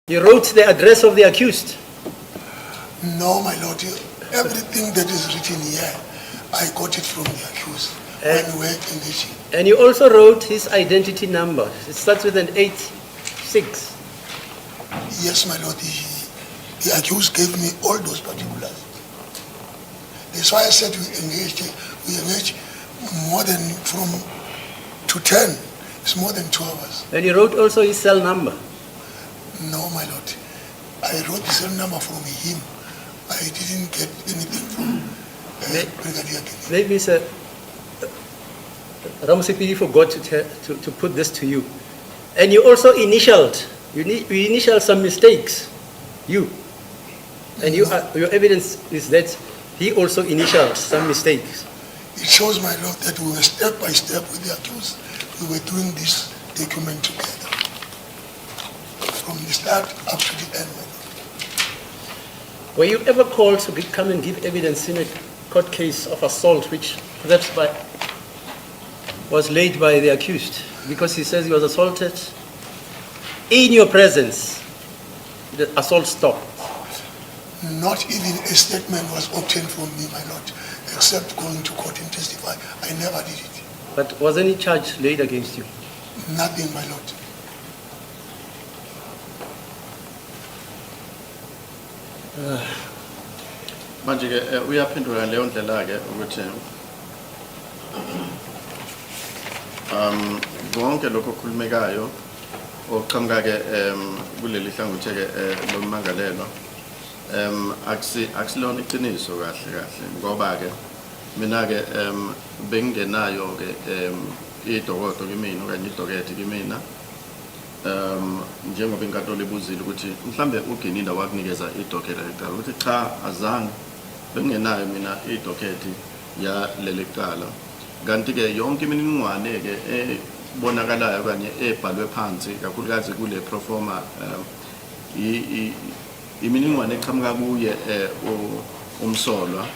You wrote the address of the accused. No, my lord. Everything that is written here, I got it from the accused when we were engaging. And you also wrote his identity number. It starts with an 86. Yes, my lord. The accused gave me all those particulars. That's why I said we engaged more than from to 10. It's more than 2 hours. And you wrote also his cell number. No, my lord. I wrote the cell number from him. I didn't get anything from Brigadier Kennedy. Maybe Sir Ramusipili forgot to put this to you. And you also initialed. You initialed some mistakes. You. And your evidence is that he also initialed some mistakes. It shows, my lord, that we were step by step with the accused. We were doing this document together. From the start up to the end, my lord. Were you ever called to come and give evidence in a court case of assault, which perhaps was laid by the accused? Because he says he was assaulted in your presence. The assault stopped. Not even a statement was obtained from me, my lord, except going to court and testify. I never did it. But was any charge laid against you? Nothing, my lord. Manje-ke uyaphendula leyo ndlela-ke ukuthi konke lokho okukhulumekayo okuqhamuka-ke kuleli hlangothi-ke lommangalelwa akusilona iqiniso kahle ngoba-ke mina-ke bengingenayo-ke idokodo kimina okanye idokethe kimina njengoba inkantolo ibuzile ukuthi mhlambe uGenini wakunikeza idokethe lecala ukuthi cha azange bengenayo mina idokethe ya leli cala kanti-ke yonke imininingwane-ke ebonakalayo kanye ebhalwe phansi kakhulukazi kule proforma imininingwane eqhamuka kuye umsolwa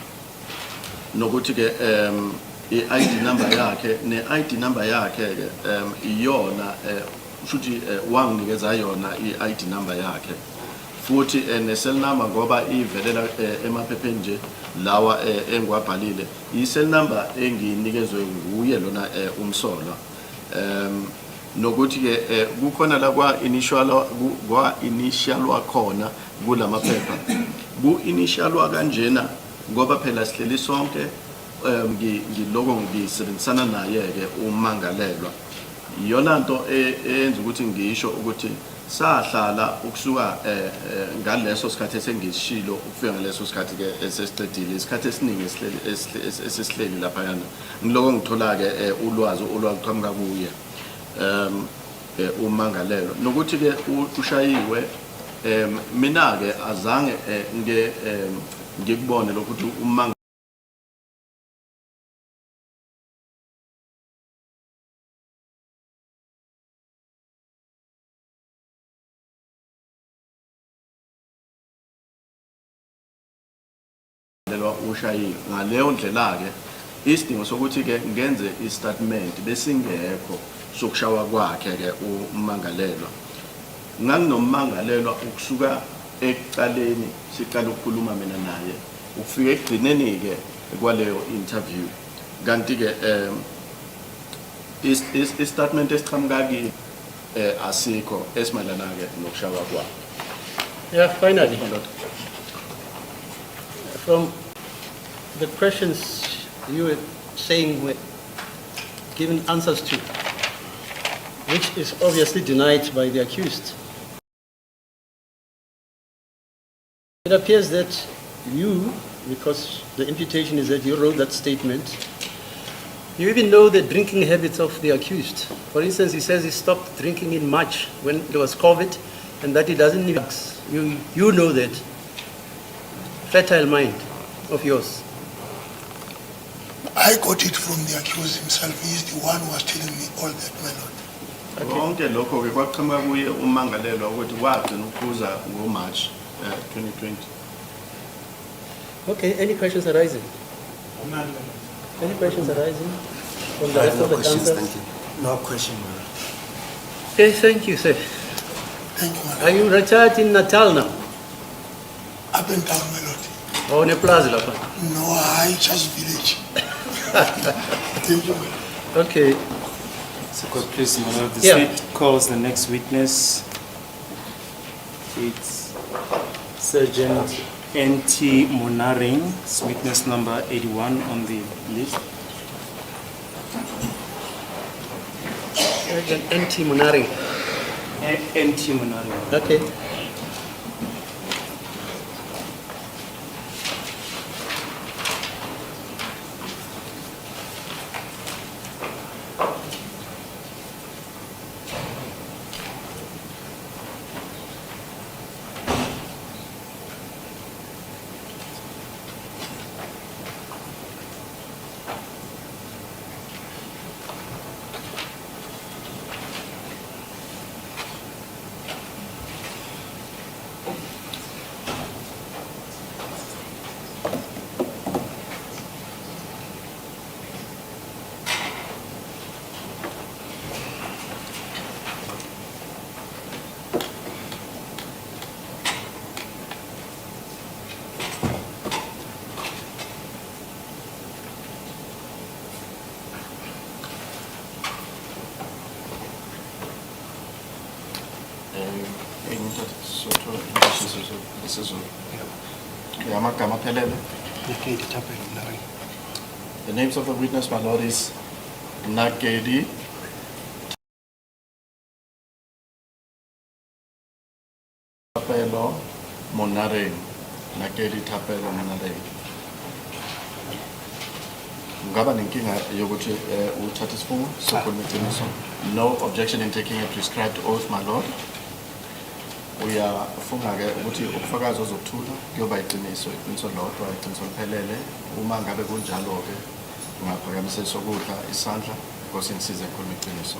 nokuthi-ke i-ID number yakhe ne-ID number yakhe-ke iyona shuthi wanginikeza yona i-ID number yakhe futhi ne-cell number ngoba ivelela emaphepheni nje lawa engiwabhalile i-cell number enginikezwe nguye lona umsolwa nokuthi-ke kukhona la kwa-initialwa khona kulamaphepha ku-initialwa kanjena ngoba phela sihleli sonke ngiloko ngisebenzisana naye-ke ummangalelwa iyona nto eyenza ukuthi ngisho ukuthi sahlala ukusuka ngaleso sikhathi esengishilo ukufika ngaleso sikhathi-ke esesiqedile isikhathi esiningi esesihleli laphayana ngiloko ngithola-ke ulwazi olwaluqhamuka kuye ummangalelwa nokuthi-ke ushayiwe mina-ke azange ngikubone lokuthi ummangalelwa ushayiwe ngaleyo ndlela-ke isidingo sokuthi-ke ngenze istatement besingekho sokushawa kwakhe-ke ummangalelwa nganginommangalelwa ukusuka ekuqaleni siqala ukukhuluma mina naye ukufika ekugcineni-ke kwaleyo interview kanti-ke istatement esiqhamuka kimi asikho esimayelana-ke nokushawa kwakhe. Yeah, finally, from the questions you were saying were given answers to, which is obviously denied by the accused. It appears that you, because the imputation is that you wrote that statement, you even know the drinking habits of the accused. For instance, he says he stopped drinking in March when there was COVID and that he doesn't need drugs. You know that. Fertile mind of yours. I got it from the accused himself. He is the one who was telling me all that, my lord. Konke lokho-ke kwaqhamuka kuye ummangalelwa ukuthi wagcina ukuphuza ngoMarch 2020. Okay, any questions arising? Any questions arising from the rest of the council? Thank you. No question, man. Okay, thank you, sir. Thank you, my Are lord. you retired in Natal now? Up and down, my lord. Or in a plaza? Lapha? No, I just village. Thank you, my lord. Okay. So, court, please, my lord, the Yeah. state calls the next witness. It's Sergeant N.T. Monaring, it's witness number 81 on the list. Sergeant N.T. Munari. N.T. Monaring. Okay. The names of the witness, my lord, is Nakedi Tapelo Monare. Nakedi Tapelo Monare. Ngaba nenkinga yokuthi uthathe isifungo sokhuluma iqiniso. No objection in taking a prescribed oath, my lord. Uyafunga ke ukuthi ubufakazi ozokuthula kuyoba iqiniso lodwa, iqiniso liphelele. Uma ngabe kunjalo ke ungaphakamisa sokudla isandla because insize ekhuluma iqiniso.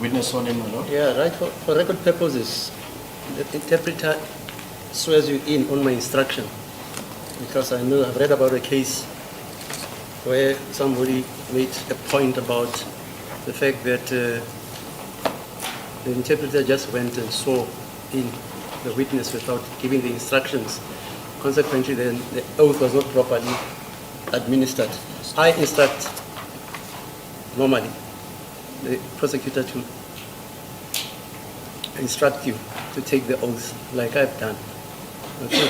Witness sworn in, my lord. Yeah, right. For record purposes, the interpreter swears you in on my instruction, because I know I've read about a case where somebody made a point about the fact that the interpreter just went and swore in the witness without giving the instructions. Consequently, then the oath was not properly administered. I instruct normally the prosecutor to instruct you to take the oath like I've done. Okay.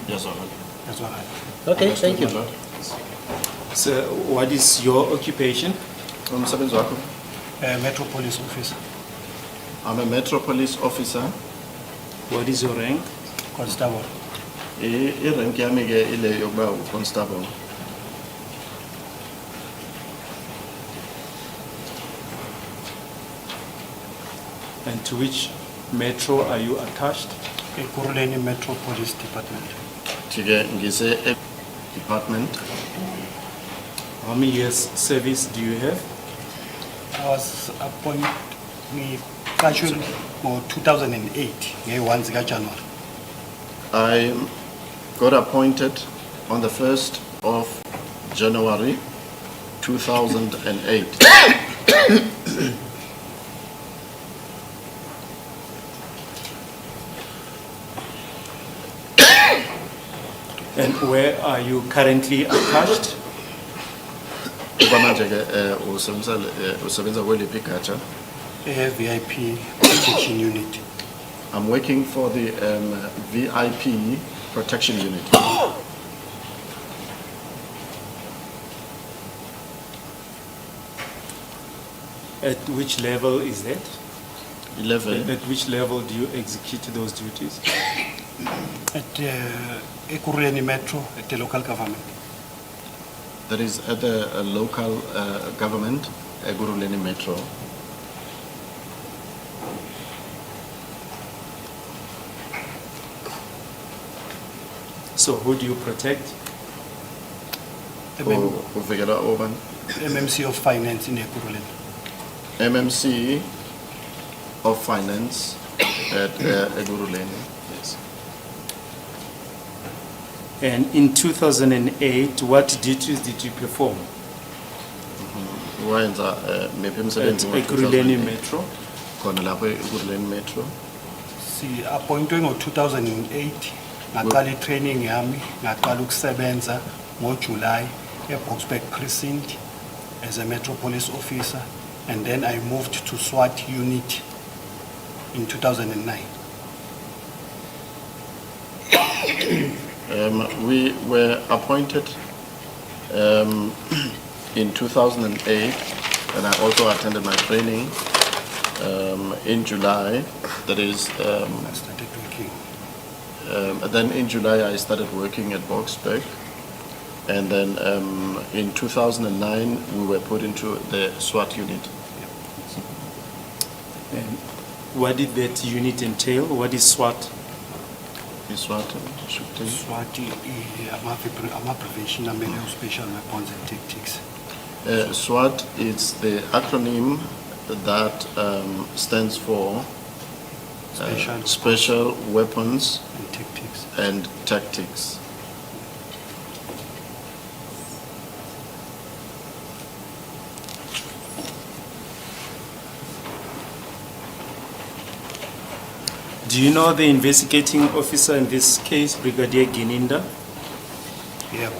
Yes, sir. That's all right. Okay, Understood, thank you. my lord. So, what is your occupation? Umsebenzi wakho? Metropolis officer, I'm a Metropolis officer. What is your rank? constable. I-rank yami ke ile yokuba u-constable. And to which metro are you attached? Ekurhuleni Metropolis Department. Thike ngise department. How many years service do you have? I was appointed casual for 2008, once January. I got appointed on the 1st of January 2008. And where are you currently attached? Kuba manje ke usebenza kweliphi igatsha? VIP protection unit. I'm working for the VIP protection unit. At which level is that? 11. At which level do you execute those duties? At Ekurhuleni Metro, at the local government. That is at the local government, Guruleni Metro. So who do you protect? Uvikela Oban. MMC of Finance in Ekurhuleni. MMC of Finance at Guruleni. Yes. And in 2008, what duties did you perform? Wayenza mephi At emsebenzi ngo- Ekurhuleni 2008? Metro? khona lapho eKuruleni Metro. Si appointwe ngo-2008 ngaqala i-training yami ngaqala ukusebenza ngoJuly eBoksburg precinct as a Metro Police officer, and then I moved to SWAT unit in 2009. We were appointed in 2008, and I also attended my training in July. That is, I started working. then in July I started working at Boksburg, and then in 2009 we were put into the SWAT unit. And what did that unit entail? What is SWAT? Is SWAT should tell you. SWAT ama-prevention amele special weapons and tactics. SWAT is the acronym that stands for Special Weapons And tactics. and Tactics. Do you know the investigating officer in this case, Brigadier Gininda? Yeah.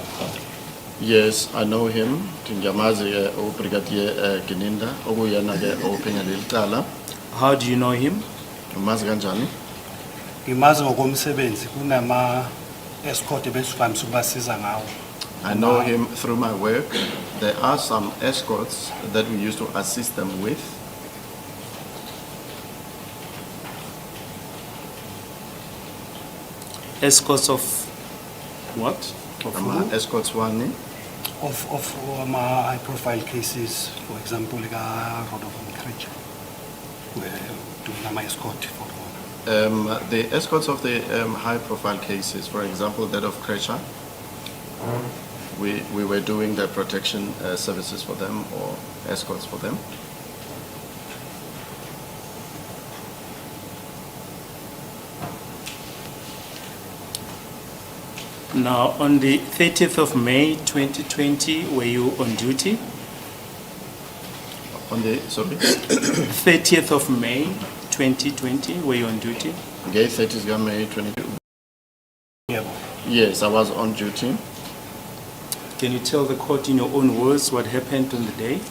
Yes, I know him. Tinjamazi Brigadier Gininda, okuyena ke ophenya lelicala. How do you know him? Umazi kanjani? Ngimazi ngokomsebenzi kunama-escort ebesivamisa ukubasiza ngawo. I know him through my work. There are some escorts that we used to assist them with. Escorts of what? Of who? Escorts one. Of high-profile cases, for example, Rodolfo Mkrecha, doing my escort for one. The escorts of the high-profile cases, for example, that of Kresha, we were doing the protection services for them or escorts for them. Now, on the 30th of May 2020, were you on duty? On the, sorry? 30th of May 2020, were you on duty? Okay, 30th of May 22. Yeah. Yes, I was on duty. Can you tell the court in your own words what happened on the day?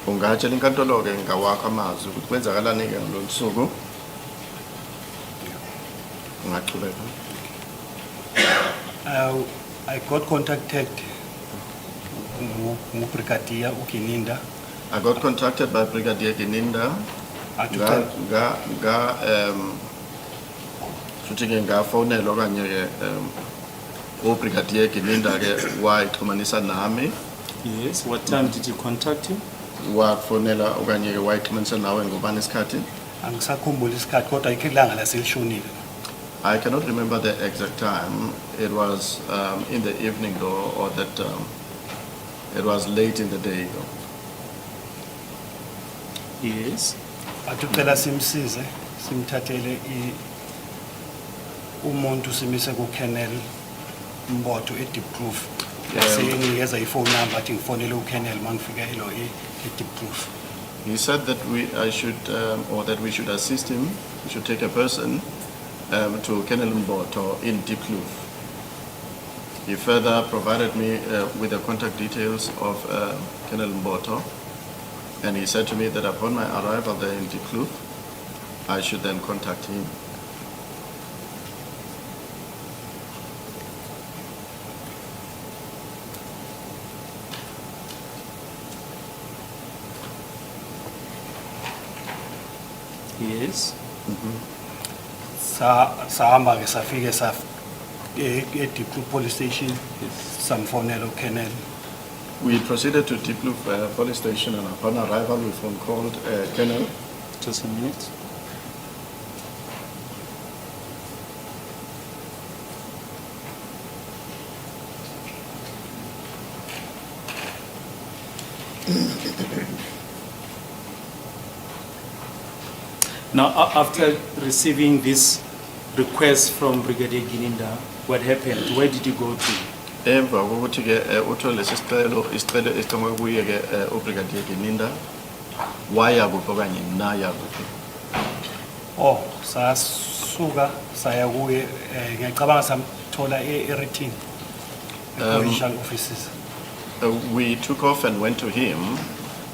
Ungatshela inkantolo ke ngawakho amazwi ukuthi kwenzakalani ke ngalolu suku. Ungaqhubeka. I got contacted Brigadier Gininda. I got contacted by Brigadier Gininda. Futhi ke ngafonela okanye ke Brigadier Gininda ke wayixhumanisa nami. Yes. What time did you contact him? Wafonela okanye ke wayixhumanisa nawe ngobani isikhathi? Angisakhumbula isikhathi kodwa ikho ilanga laselishonile. I cannot remember the exact time. It was in the evening though, or that it was late in the day though. Yes. Atucela simsize simthathele umuntu simise ku-Colonel Mboto e-Deep Proof. Yasenikeza i-phone number athi ngifonele u-Colonel mangifika elo e-Deep Proof. He said that I should, or that we should assist him. We should take a person to Colonel Mboto in Deep Kloof. He further provided me with the contact details of Colonel Mboto, and he said to me that upon my arrival there in Deep Kloof, I should then contact him. Yes. Sahamba ke safike e-Deep Kloof police station samfonela u-Colonel. We proceeded to Deep Kloof police station, and upon arrival we phone called Colonel. Just a minute. Now, after receiving this request from Brigadier Gininda, what happened? Where did you go to? Emva kokuthi ke uthole lesi isicelo esicengwe kuye ke uBrigadier Gininda, waya kuphi okanye naya kuphi? Oh, sasuka saya kuye ngiyacabanga samthola e-Eritin, provincial offices. We took off and went to him.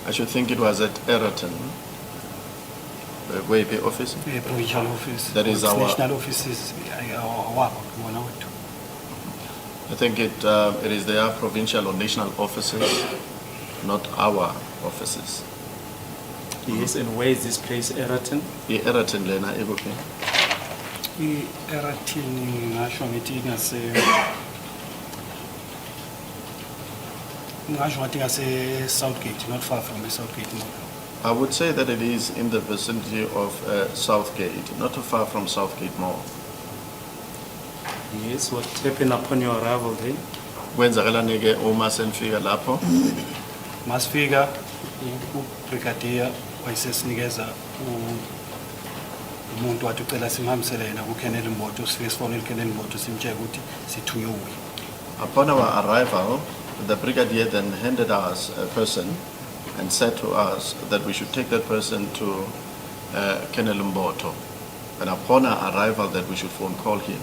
I should think it was at Eraton. Where the office? Provincial office. That is our- national offices. Awabo ngibona wethu. I think it is their provincial or national offices, not our offices. Yes, and where is this place, Eraton? Eraton lena ikuphi? I-Eritin ngingasho ngithi ngase Southgate, not far from the Southgate Mall. I would say that it is in the vicinity of Southgate, not too far from Southgate Mall. Yes, what happened upon your arrival there? Kwenzakalani ke uma senifika lapho? Masifika ubrigadier wayesesinikeza umuntu wathi ucela simhambisele yena ku-Colonel Mboto, sifike sifonele u-Colonel Mboto simtshele ukuthi sithunywe uye. Upon our arrival, the brigadier then handed us a person and said to us that we should take that person to Colonel Mboto. And upon our arrival, that we should phone call him.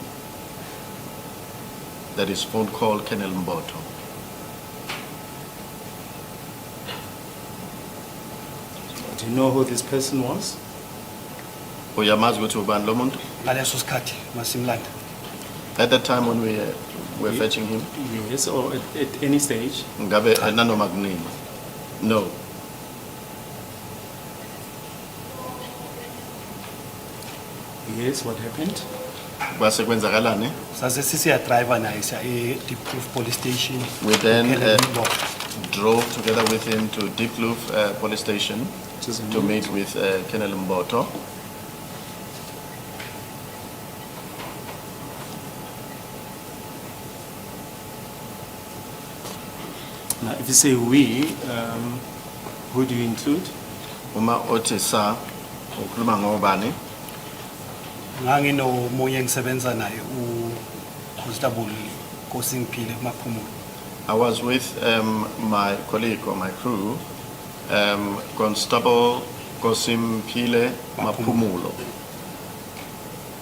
That is phone call Colonel Mboto. Do you know who this person was? Uyamazi ukuthi ubani lo muntu? Ngaleso sikhathi masimlanda. At that time when we were fetching him, Yes, or at any stage? ngabe nanoma kunini? No. Yes, what happened? Kwase kwenzakalani? Sase sisiya driver naye siya e-Diepkloof police station. We then ku-Colonel Mboto. drove together with him to Diepkloof police station to meet with Colonel Mboto. Now, if you say we, who do you include? Uma othi sa, ukhuluma ngobani? Nganginomunye engisebenza naye u-Constable Kosingiphile kuMaphumulo. I was with my colleague or my crew, Constable Kosimphile Maphumulo.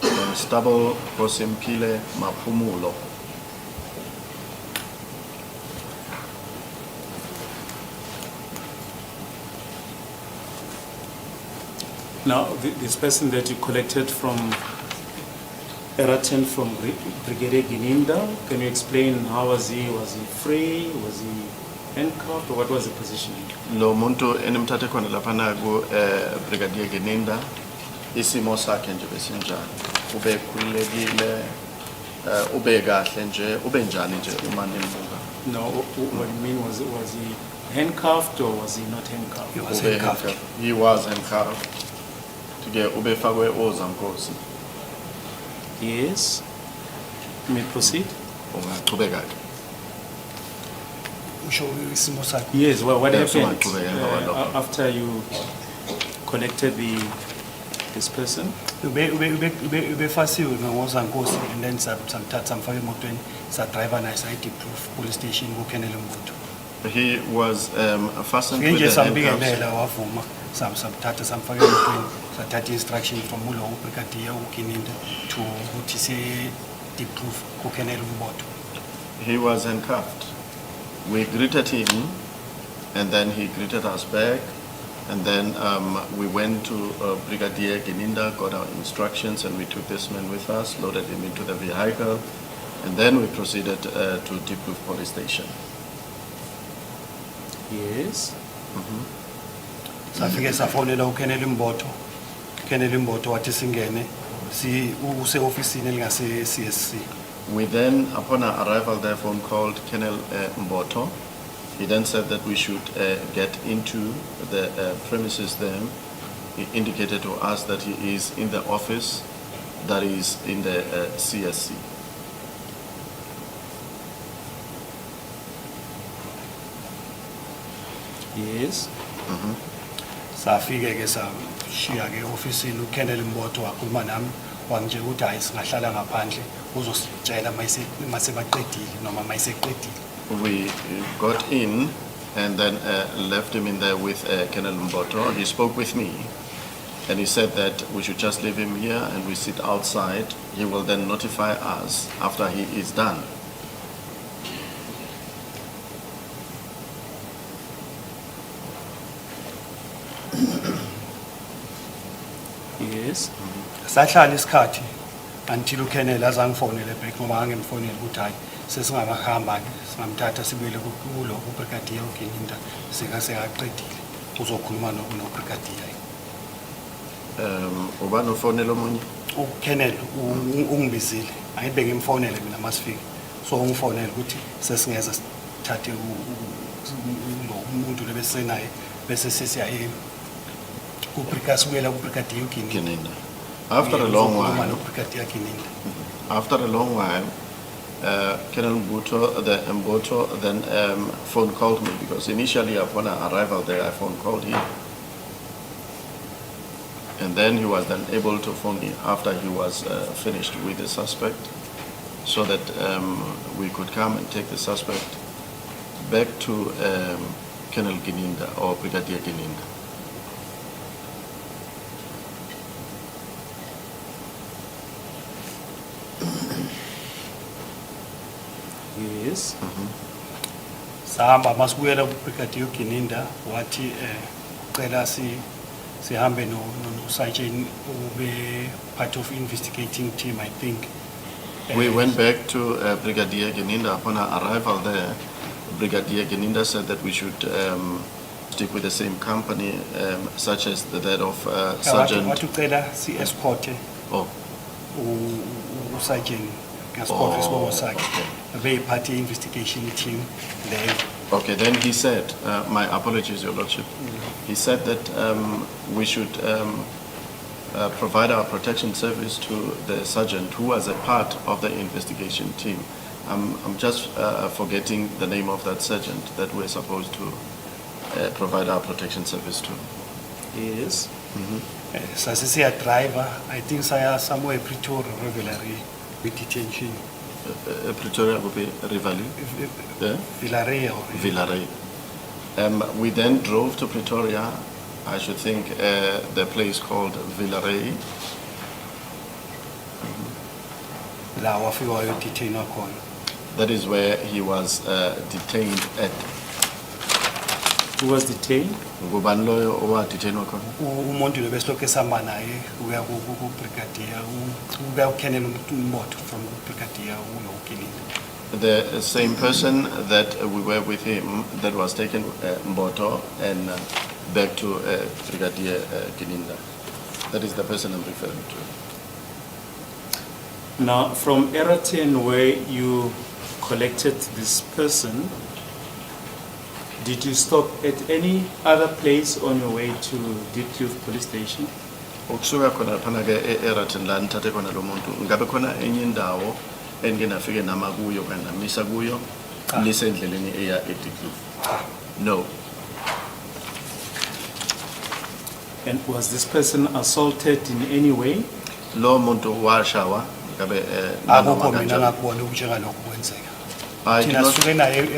Constable Kosimphile Maphumulo. Now, this person that you collected from Eraton from Brigadier Gininda, can you explain how was he? Was he free? Was he handcuffed? Or what was the positioning? Lo muntu enimthathe khona laphana ku Brigadier Gininda, isimo sakhe nje besinjani. Ube khulekile, ube kahle nje, ube njani nje uma nimbuka. No, what I mean was he handcuffed or was he not handcuffed? He was Ube handcuffed. He was handcuffed. Tike ube fakwe ozankosi. Yes. You may proceed. Ungaqhubeka ke. Usho isimo sakhe. Yes, well, what Yes, happened after you collected this person? Ubefasiwe ngozankosi and then samthatha samfaka emotweni sa-driver naye sa-Diepkloof police station ku-Colonel Mboto. He was fastened Fike with nje the handcuffs. sambingelela wavuma samthatha samfaka emotweni sathatha instruction from ulo ubrigadier uGininda to ukuthi siye-Diepkloof ku-Colonel Mboto. He was handcuffed. We greeted him, and then he greeted us back, and then we went to Brigadier Gininda, got our instructions, and we took this man with us, loaded him into the vehicle, and then we proceeded to Diepkloof police station. Yes. Safike safonela uKolonel Mboto. Kolonel Mboto wathi singene use-ofisini elingase-CSC. We then, upon our arrival there, phone called Colonel Mboto. He then said that we should get into the premises there. He indicated to us that he is in the office that is in the CSC. Yes. Safike ke sashiya ke ofisini uKolonel Mboto wakhuluma nami wangitshela ukuthi hayi singahlala ngaphandle uzositshela masebaqedile noma mayiseqedile. We got in and then left him in there with Colonel Mboto. He spoke with me And he said that we should just leave him here and we sit outside. He will then notify us after he is done. Yes. Sahlala isikhathi until uKennel azangifonele back noma angimfonele ukuthi hayi sesingabahamba ke singamthatha sibuyele kulo ubrigadier uGininda sekaqedile uzokhuluma nobrigadier. Ubani ufonela omunye? uKennel ungibizile ayibe ngimfonele mina masifike so ungifonele ukuthi sesingeza sithathe lo umuntu lebesenaye bese sesiyaye ubrigadier Gininda. After a long while, Colonel Mboto then phone called me because initially upon our arrival there I phone called him. And then he was then able to phone me after he was finished with the suspect so that we could come and take the suspect back to Colonel Gininda or Brigadier Gininda. Yes. Sahamba masibuyela kubrigadier uGininda wathi ucela sihambe no sergeant ube part of investigating team I think. We went back to Brigadier Gininda. Upon our arrival there, Brigadier Gininda said that we should stick with the same company, such as that of Sergeant. Wathi ucela si escort Oh, sergeant escort isibongo sakhe be party investigation team there. okay. Then he said, my apologies, Your Lordship. He said that we should provide our protection service to the sergeant who was a part of the investigation team. I'm just forgetting the name of that sergeant that we're supposed to provide our protection service to. Yes. Sasisiya driver I think saya somewhere Pretoria regularly with detention. Pretoria will be Rivali. Villarreal. Villarreal. We then drove to Pretoria, I should think the place called Villarreal. La wafika wayodetainwa khona. That is where he was detained at. Who was detained? Ngubani loyo owadetainwa khona? Umuntu lo besilokhu esihamba naye uya kubrigadier uya uKennel Mboto from brigadier uGininda. The same person that we were with him that was taken Mboto and back to Brigadier Gininda. That is the person I'm referring to. Now, from Era 10, where you collected this person, did you stop at any other place on your way to Diepkloof police station? Ukusuka khona phana ke eRatten la nithathe khona lo muntu ngabe khona enye indawo enginafike nama kuyo kana misa kuyo lisendleleni eya eDiepkloof? No. And was this person assaulted in any way? Lo muntu washawa ngabe Akukho mina ngakubona ukuthi ngalokho kwenzeka. I did Thina not sisuke naye